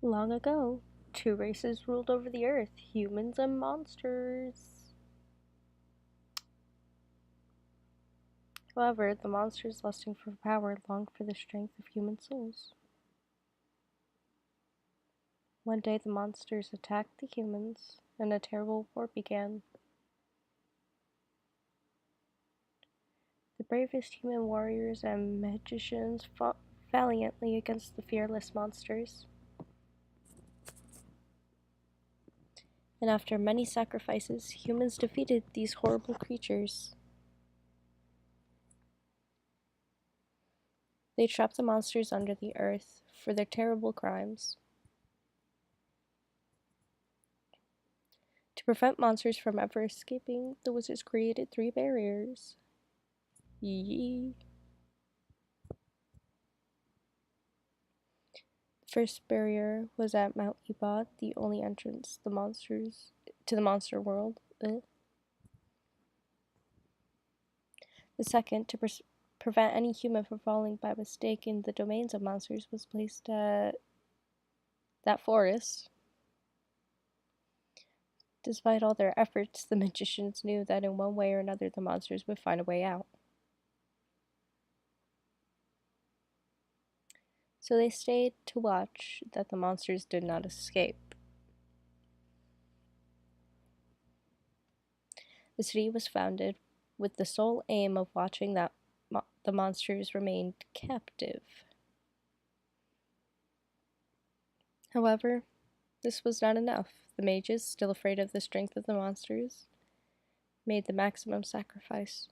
Long ago, two races ruled over the earth, humans and monsters. However, the monsters lusting for power longed for the strength of human souls. One day the monsters attacked the humans, and a terrible war began. The bravest human warriors and magicians fought valiantly against the fearless monsters. And after many sacrifices, humans defeated these horrible creatures. They trapped the monsters under the earth for their terrible crimes. To prevent monsters from ever escaping, the wizards created 3 barriers. Yee. The first barrier was at Mount Ebod, the only entrance to the monster world. The second, to prevent any human from falling by mistake in the domains of monsters, was placed at that forest. Despite all their efforts, the magicians knew that in one way or another the monsters would find a way out. So they stayed to watch that the monsters did not escape. The city was founded with the sole aim of watching that the monsters remained captive. However, this was not enough. The mages, still afraid of the strength of the monsters, made the maximum sacrifice.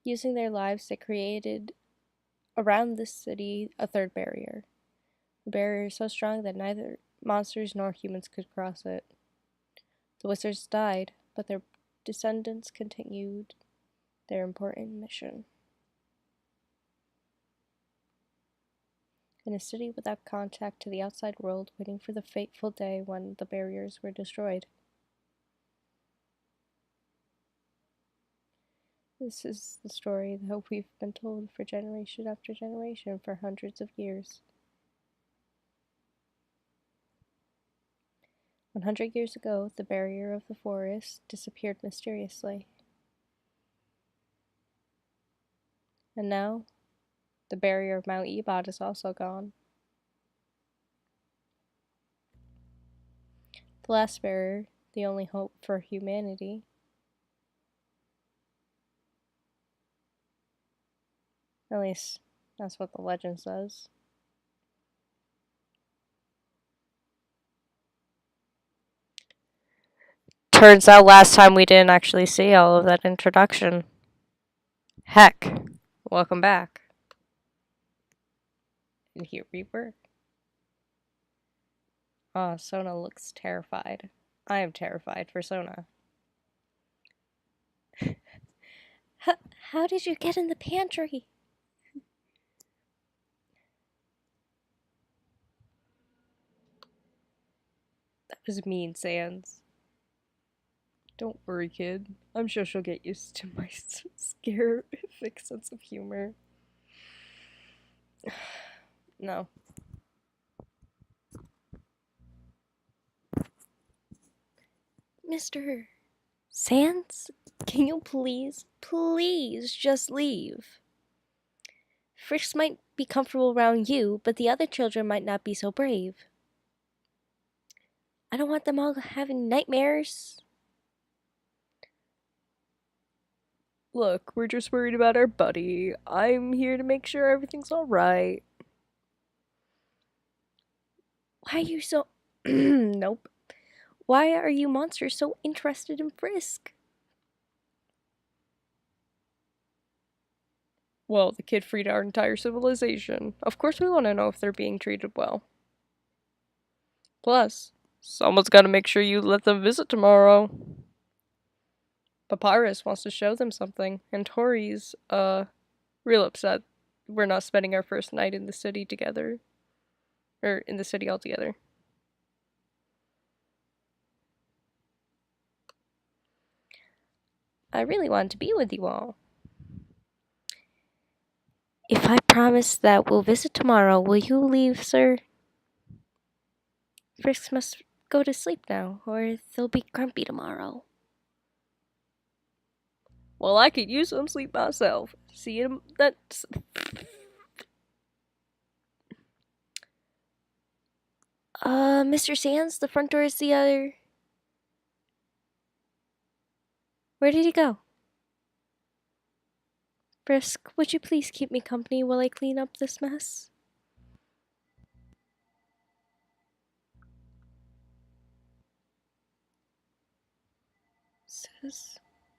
Using their lives, they created around this city a 3rd barrier. A barrier so strong that neither monsters nor humans could cross it. The wizards died, but their descendants continued their important mission. In a city without contact to the outside world, waiting for the fateful day when the barriers were destroyed. This is the story that we've been told for generation after generation for hundreds of years. 100 years ago, the barrier of the forest disappeared mysteriously. And now, the barrier of Mount Ebod is also gone. The last barrier, the only hope for humanity, at least that's what the legend says. Turns out last time we didn't actually see all of that introduction. Heck, welcome back. And here we were. Oh, Sona looks terrified. I am terrified for Sona. How did you get in the pantry? That was mean, Sans. Don't worry, kid. I'm sure she'll get used to my scarific sense of humor. No. Mr. Sans, can you please just leave? Frisk might be comfortable around you, but the other children might not be so brave. I don't want them all having nightmares. Look, we're just worried about our buddy. I'm here to make sure everything's alright. Why are you so... Nope. Why are you monsters so interested in Frisk? Well, the kid freed our entire civilization. Of course we want to know if they're being treated well. Plus, someone's got to make sure you let them visit tomorrow. Papyrus wants to show them something, and Tori's, real upset we're not spending our first night in the city together. Or in the city altogether. I really want to be with you all. If I promise that we'll visit tomorrow, will you leave, sir? Frisk must go to sleep now, or they'll be grumpy tomorrow. Well, I could use some sleep myself. See him? That's. Mr. Sands, the front door is the other. Where did he go? Frisk, would you please keep me company while I clean up this mess?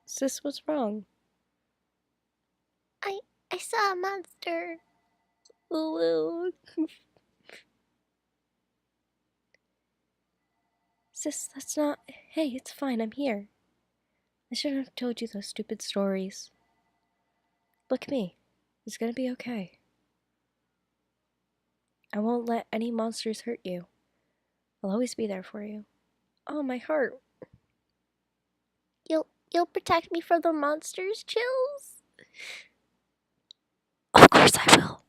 Sis, what's wrong? I saw a monster. Ooh. Sis, that's not. Hey, it's fine, I'm here. I shouldn't have told you those stupid stories. Look at me. It's gonna be okay. I won't let any monsters hurt you. I'll always be there for you. Oh, my heart. You'll protect me from the monsters, Chills? Of course I will.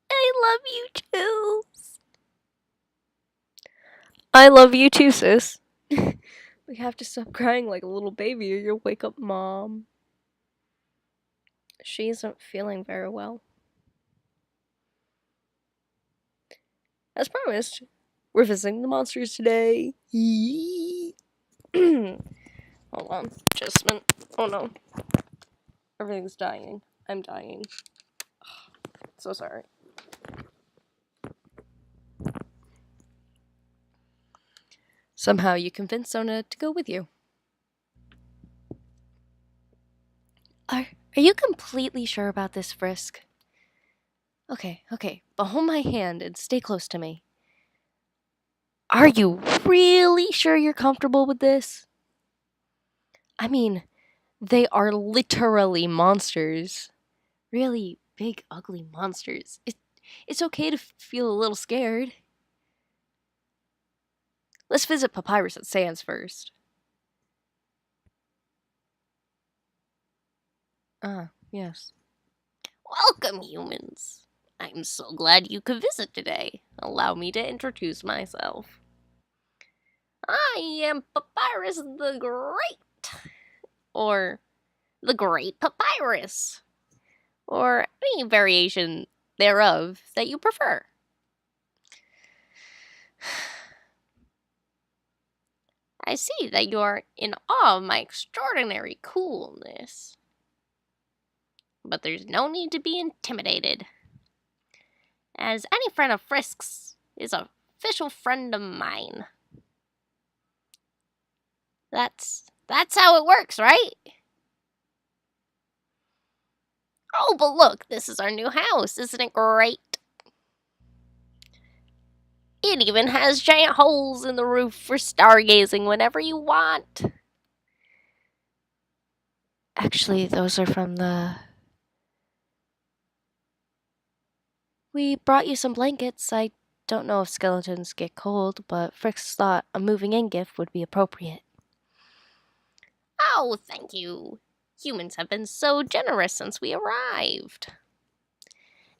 I love you, Chills. I love you too, sis. We have to stop crying like a little baby or you'll wake up Mom. She isn't feeling very well. As promised, we're visiting the monsters today. Hold on, just a minute. Oh no. Everything's dying. I'm dying. So sorry. Somehow you convinced Sona to go with you. Are you completely sure about this, Frisk? Okay, but hold my hand and stay close to me. Are you really sure you're comfortable with this? I mean, they are literally monsters. Really big, ugly monsters. It's okay to feel a little scared. Let's visit Papyrus at Sands first. Ah, yes. Welcome, humans. I'm so glad you could visit today. Allow me to introduce myself. I am Papyrus the Great. Or the Great Papyrus. Or any variation thereof that you prefer. I see that you are in awe of my extraordinary coolness. But there's no need to be intimidated, as any friend of Frisk's is an official friend of mine. That's how it works, right? Oh, but look, this is our new house. Isn't it great? It even has giant holes in the roof for stargazing whenever you want. Actually, those are from the... We brought you some blankets. I don't know if skeletons get cold, but Frisk thought a moving-in gift would be appropriate. Oh, thank you. Humans have been so generous since we arrived.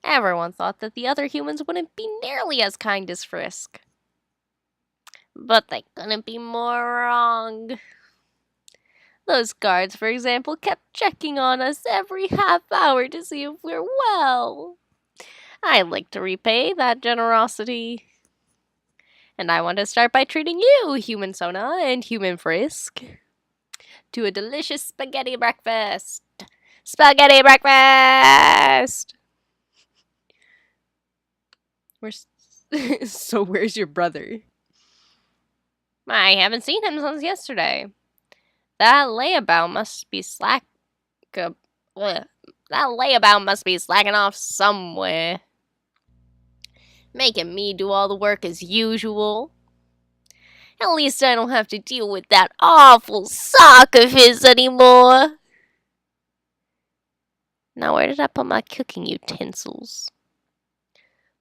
Everyone thought that the other humans wouldn't be nearly as kind as Frisk. But they couldn't be more wrong. Those guards, for example, kept checking on us every half hour to see if we're well. I'd like to repay that generosity. And I want to start by treating you, Human Sona and Human Frisk, to a delicious spaghetti breakfast. Spaghetti breakfast! So where's your brother? I haven't seen him since yesterday. That layabout must be slacking off somewhere. Making me do all the work as usual. At least I don't have to deal with that awful sock of his anymore. Now where did I put my cooking utensils?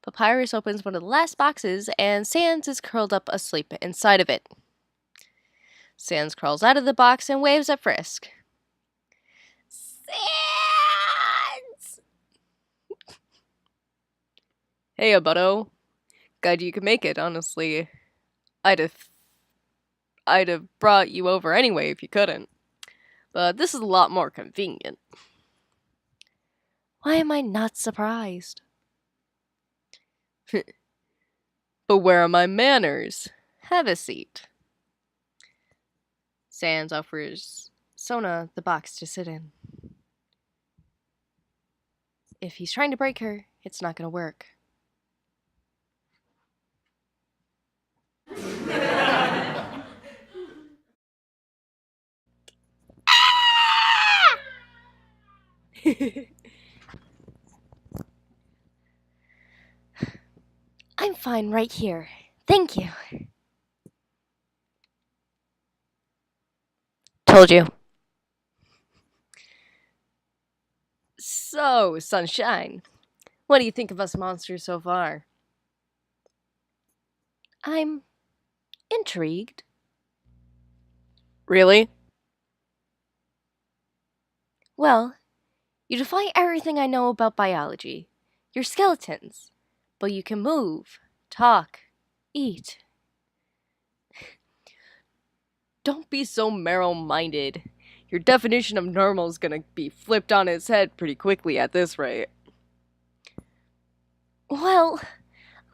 Papyrus opens one of the last boxes, and Sans is curled up asleep inside of it. Sans crawls out of the box and waves at Frisk. Sans! Hey, Butto. Glad you could make it, honestly. I'd have I'd have brought you over anyway if you couldn't. But this is a lot more convenient. Why am I not surprised? But where are my manners? Have a seat. Sans offers Sona the box to sit in. If he's trying to break her, it's not gonna work. I'm fine right here. Thank you. Told you. So, Sunshine, what do you think of us monsters so far? I'm intrigued. Really? Well, you defy everything I know about biology. You're skeletons, but you can move, talk, eat. Don't be so narrow-minded. Your definition of normal is gonna be flipped on its head pretty quickly at this rate. Well,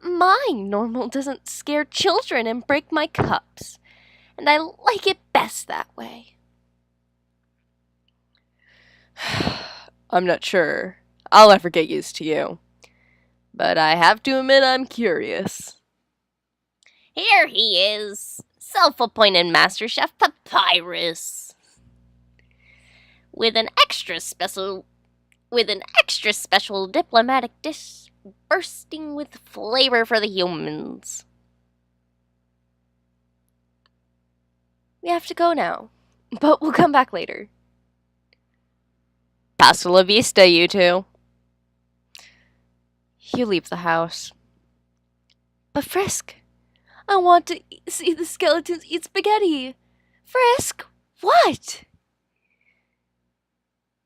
my normal doesn't scare children and break my cups, and I like it best that way. I'm not sure I'll ever get used to you, but I have to admit I'm curious. Here he is, self-appointed Master Chef Papyrus, with an extra special diplomatic dish bursting with flavor for the humans. We have to go now, but we'll come back later. Hasta la vista, you two. You leave the house. But Frisk, I want to see the skeletons eat spaghetti. Frisk, what?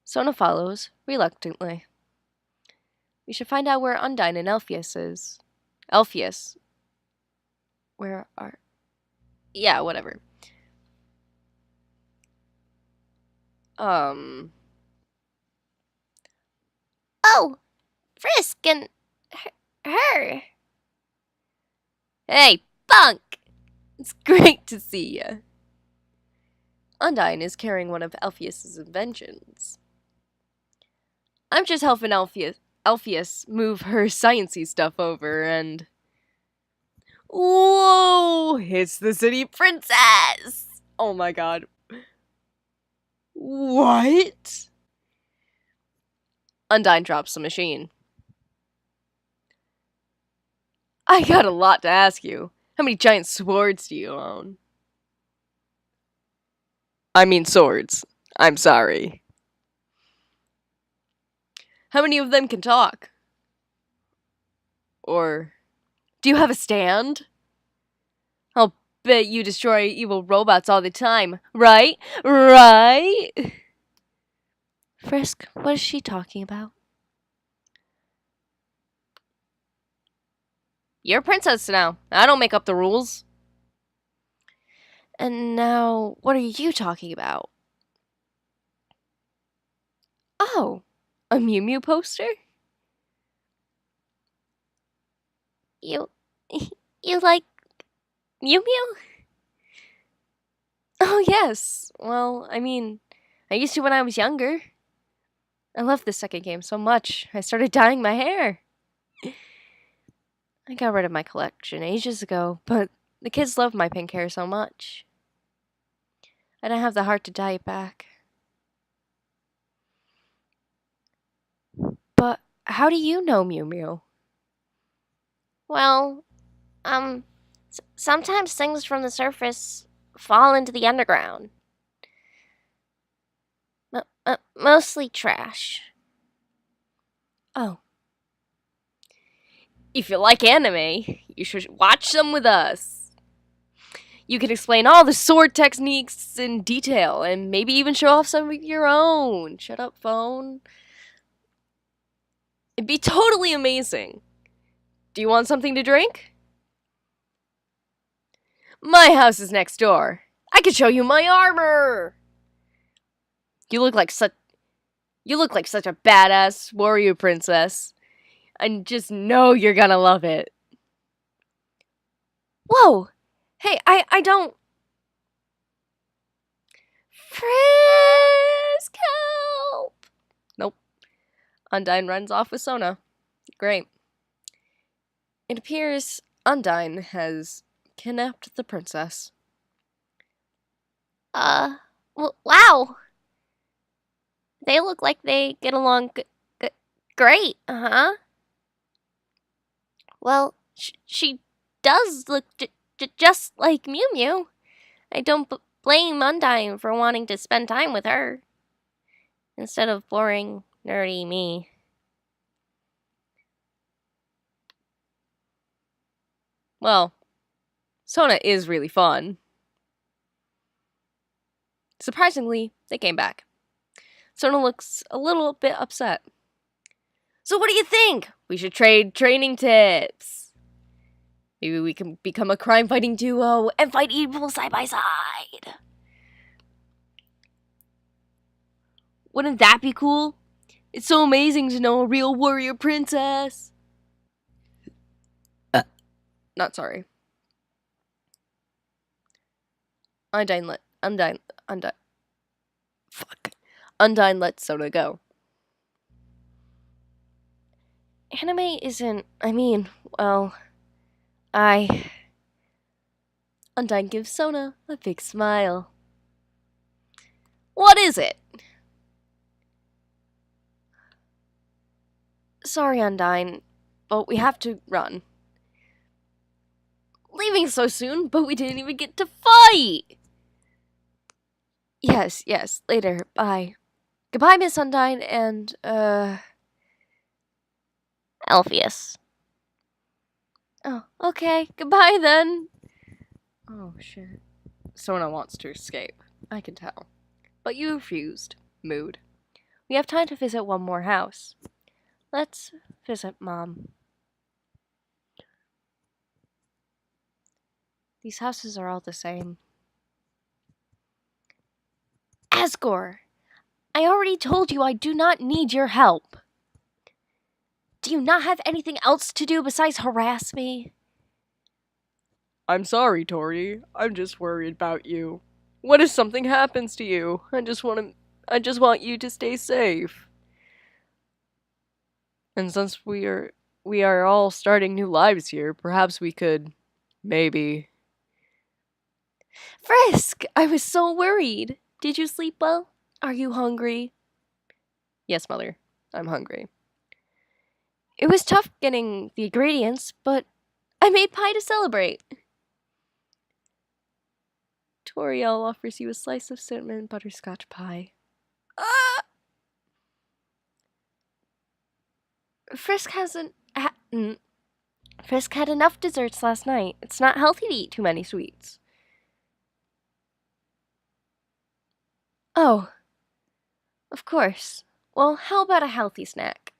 Sona follows, reluctantly. We should find out where Undyne and Elphias is. Elphias. Where are... Yeah, whatever. Oh, Frisk and her. Hey, Bunk! It's great to see ya. Undyne is carrying one of Elphias' inventions. I'm just helping Elphias move her sciencey stuff over, and... Whoa! It's the city princess! Oh my god. What? Undyne drops the machine. I got a lot to ask you. How many giant swords do you own? I mean swords. I'm sorry. How many of them can talk? Or do you have a stand? I'll bet you destroy evil robots all the time, right? Right? Frisk, what is she talking about? You're a princess now. I don't make up the rules. And now, what are you talking about? Oh, a Mew Mew poster? You like Mew Mew? Oh, yes. Well, I mean, I used to when I was younger. I loved the second game so much, I started dyeing my hair. I got rid of my collection ages ago, but the kids loved my pink hair so much. I didn't have the heart to dye it back. But how do you know Mew Mew? Well, sometimes things from the surface fall into the underground. Mostly trash. Oh. If you like anime, you should watch them with us. You can explain all the sword techniques in detail, and maybe even show off some of your own. Shut up, phone. It'd be totally amazing. Do you want something to drink? My house is next door. I can show you my armor. You look like such a badass warrior princess. I just know you're gonna love it. Whoa! Hey, I don't. Frisk, help! Nope. Undyne runs off with Sona. Great. It appears Undyne has kidnapped the princess. Wow. They look like they get along great, huh? Well, she does look just like Mew Mew. I don't blame Undyne for wanting to spend time with her instead of boring, nerdy me. Well, Sona is really fun. Surprisingly, they came back. Sona looks a little bit upset. So what do you think? We should trade training tips. Maybe we can become a crime-fighting duo and fight evil side by side. Wouldn't that be cool? It's so amazing to know a real warrior princess. Not sorry. Undyne. Fuck. Undyne lets Sona go. Anime isn't. Undyne gives Sona a big smile. What is it? Sorry, Undyne, but we have to run. Leaving so soon, but we didn't even get to fight! Yes, later, bye. Goodbye, Miss Undyne, and, Alpheus. Oh, okay, goodbye then. Oh, shit. Sona wants to escape, I can tell. But you refused. Mood. We have time to visit one more house. Let's visit Mom. These houses are all the same. Asgore! I already told you I do not need your help. Do you not have anything else to do besides harass me? I'm sorry, Tori. I'm just worried about you. What if something happens to you? I just want you to stay safe. And since we are all starting new lives here, perhaps we could maybe. Frisk, I was so worried. Did you sleep well? Are you hungry? Yes, Mother. I'm hungry. It was tough getting the ingredients, but I made pie to celebrate. Toriel offers you a slice of cinnamon butterscotch pie. Ah! Frisk Frisk had enough desserts last night. It's not healthy to eat too many sweets. Oh, of course. Well, how about a healthy snack?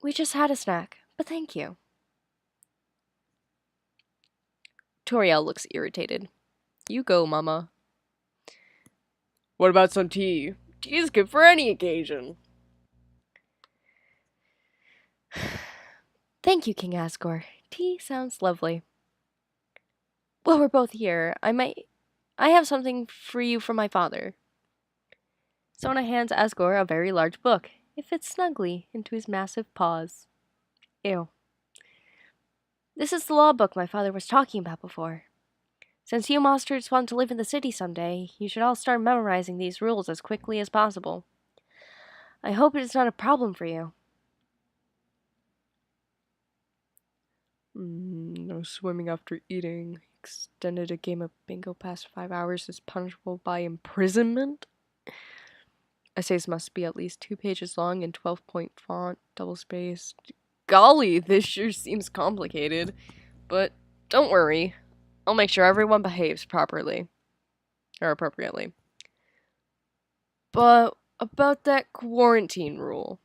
We just had a snack, but thank you. Toriel looks irritated. You go, Mama. What about some tea? Tea is good for any occasion. Thank you, King Asgore. Tea sounds lovely. Well, we're both here. I have something for you from my father. Sona hands Asgore a very large book. It fits snugly into his massive paws. Ew. This is the law book my father was talking about before. Since you monsters want to live in the city someday, you should all start memorizing these rules as quickly as possible. I hope it is not a problem for you. No swimming after eating. Extended a game of bingo past 5 hours is punishable by imprisonment. Essays must be at least 2 pages long in 12-point font, double-spaced. Golly, this sure seems complicated. But don't worry. I'll make sure everyone behaves properly. Or appropriately. But about that quarantine rule.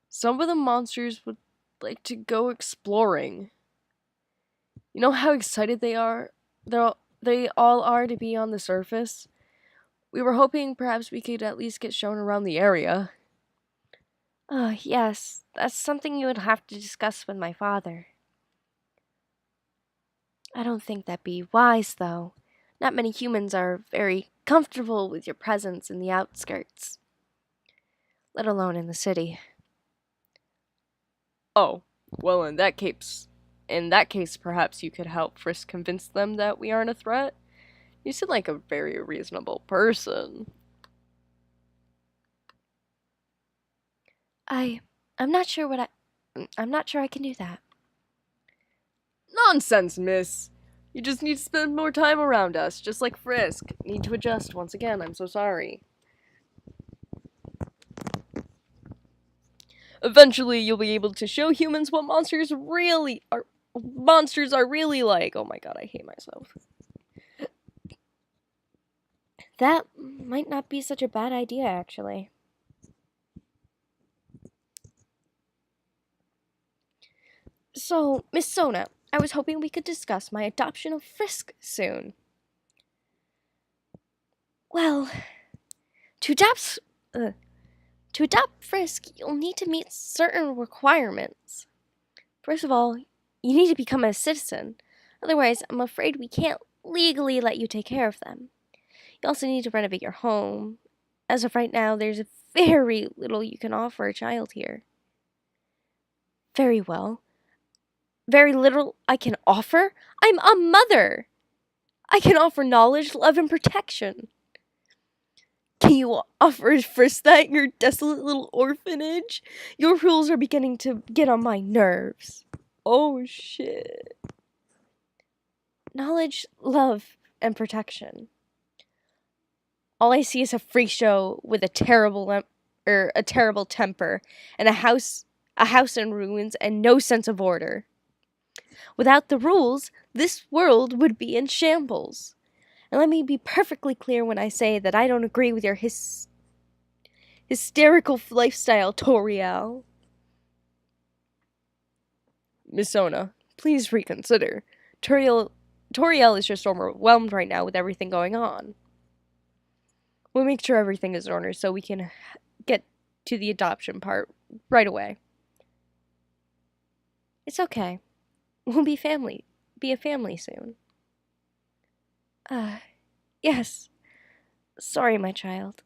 Some of the monsters would like to go exploring. You know how excited they all are to be on the surface? We were hoping perhaps we could at least get shown around the area. Oh, yes, that's something you would have to discuss with my father. I don't think that'd be wise, though. Not many humans are very comfortable with your presence in the outskirts, let alone in the city. Oh, well, in that case, perhaps you could help Frisk convince them that we aren't a threat. You seem like a very reasonable person. I, I'm not sure I'm not sure I can do that. Nonsense, miss. You just need to spend more time around us, just like Frisk. Need to adjust once again, I'm so sorry. Eventually, you'll be able to show humans what monsters are really like. Oh my god, I hate myself. That might not be such a bad idea, actually. So, Miss Sona, I was hoping we could discuss my adoption of Frisk soon. Well, to adopt, uh, to adopt Frisk, you'll need to meet certain requirements. First of all, you need to become a citizen. Otherwise, I'm afraid we can't legally let you take care of them. You also need to renovate your home. As of right now, there's very little you can offer a child here. Very well. Very little I can offer? I'm a mother! I can offer knowledge, love, and protection. Can you offer first that in your desolate little orphanage? Your rules are beginning to get on my nerves. Oh shit. Knowledge, love, and protection. All I see is a freak show with a terrible temper and a house in ruins and no sense of order. Without the rules, this world would be in shambles. And let me be perfectly clear when I say that I don't agree with your hysterical lifestyle, Toriel. Miss Sona, please reconsider. Toriel is just overwhelmed right now with everything going on. We'll make sure everything is in order so we can get to the adoption part right away. It's okay. We'll be a family soon. Yes. Sorry, my child.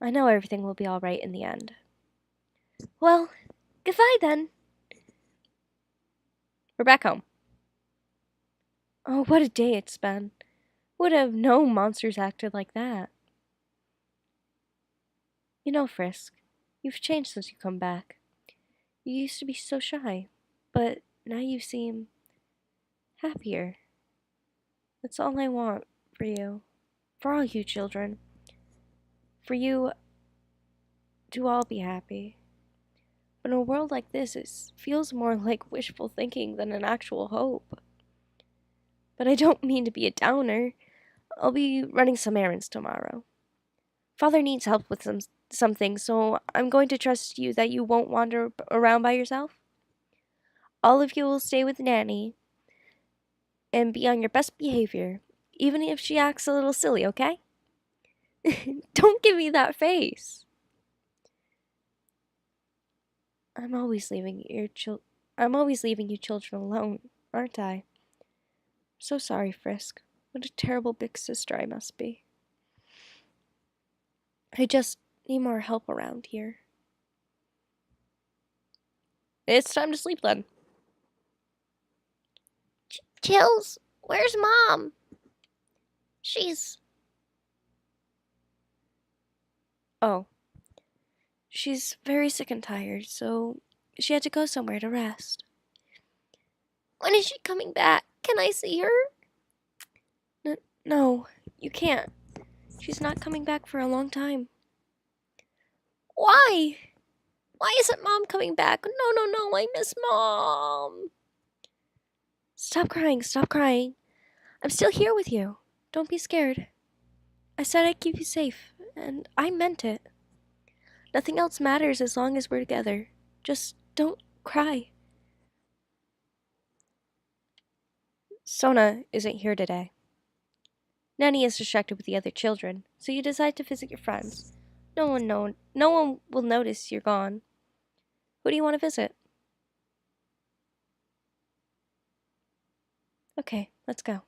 I know everything will be all right in the end. Well, goodbye then. We're back home. Oh, what a day it's been. Would have known monsters acted like that. You know, Frisk, you've changed since you come back. You used to be so shy, but now you seem happier. That's all I want for you. For all you children. For you to all be happy. But in a world like this, it feels more like wishful thinking than an actual hope. But I don't mean to be a downer. I'll be running some errands tomorrow. Father needs help with some things, so I'm going to trust you that you won't wander around by yourself. All of you will stay with Nanny and be on your best behavior, even if she acts a little silly, okay? Don't give me that face. I'm always leaving you children alone, aren't I? So sorry, Frisk. What a terrible big sister I must be. I just need more help around here. It's time to sleep then. Chills, where's Mom? She's... Oh. She's very sick and tired, so she had to go somewhere to rest. When is she coming back? Can I see her? No, you can't. She's not coming back for a long time. Why? Why isn't Mom coming back? No, I miss Mom. Stop crying. I'm still here with you. Don't be scared. I said I'd keep you safe, and I meant it. Nothing else matters as long as we're together. Just don't cry. Sona isn't here today. Nanny is distracted with the other children, so you decide to visit your friends. No one will notice you're gone. Who do you want to visit? Okay, let's go.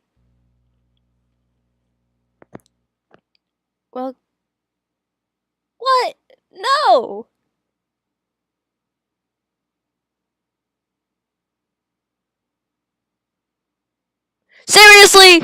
Well, what? No! Seriously?